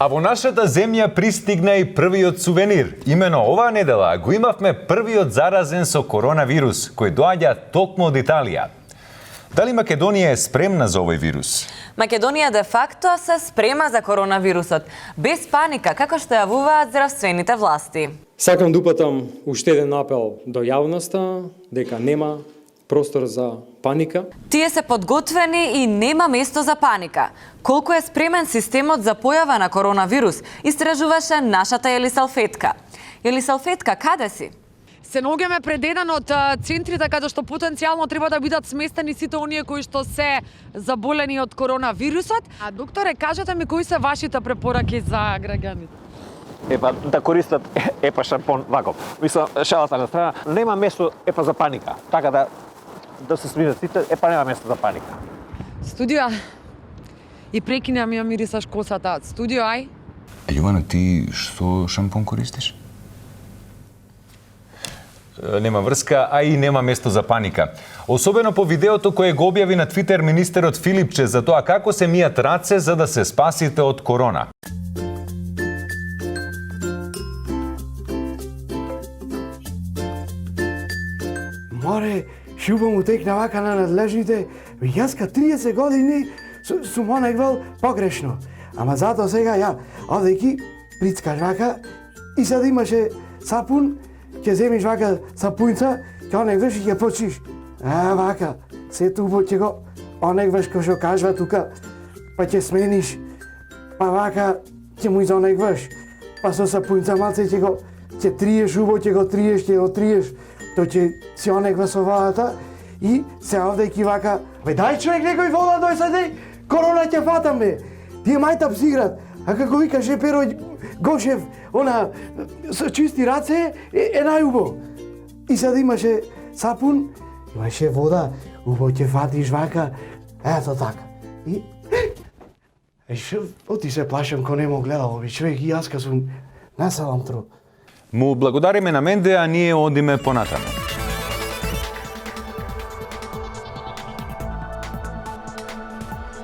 А во нашата земја пристигна и првиот сувенир. Имено оваа недела го имавме првиот заразен со коронавирус, кој доаѓа токму од Италија. Дали Македонија е спремна за овој вирус? Македонија де факто се спрема за коронавирусот, без паника, како што јавуваат здравствените власти. Сакам да упатам уште еден апел до јавноста, дека нема простор за паника. Тие се подготвени и нема место за паника. Колку е спремен системот за појава на коронавирус, истражуваше нашата Елисалфетка. Елисалфетка, каде си? Се наоѓаме пред еден од центрите каде што потенцијално треба да бидат сместени сите оние кои што се заболени од коронавирусот. А докторе, кажете ми кои се вашите препораки за граѓаните? Да користат шампон ваков. Мислам, шалата на страна, нема место за паника. Така да се смират сите, нема место за паника. Студио, и прекина ми ја мирисаш косата. Студио, ај? Јована, ти што шампон користиш? Нема врска, а и нема место за паника. Особено по видеото кое го објави на Твитер министерот Филипче за тоа како се мијат раце за да се спасите од корона. Море, шуба му текна вака на надлежните, јаска 30 години сум онегвал погрешно. Ама затоа сега ја, одејки, прицкаш вака и sad имаше сапун, ќе земиш вака сапунца, ќе онегваш и ќе почиш. Вака, се тубо ќе го онегваш кој што кажва тука, па ќе смениш, па вака ќе му изонегваш, па со сапунца малце ќе триеш убо, ќе го триеш, тој ќе си онегва со водата и се овдејки вака, дај човек некој вода дој саде, корона ќе фатаме. Тие мајтап си играт, а како викаше Перо Гошев, она со чисти раце е најубо. И сад имаше сапун, имаше вода, убо ќе фатиш вака, ето така. И оти се плашам ко немо гледал ови човек и јас ка сум насалам тро. Му благодариме на Менде, а ние одиме понатаму.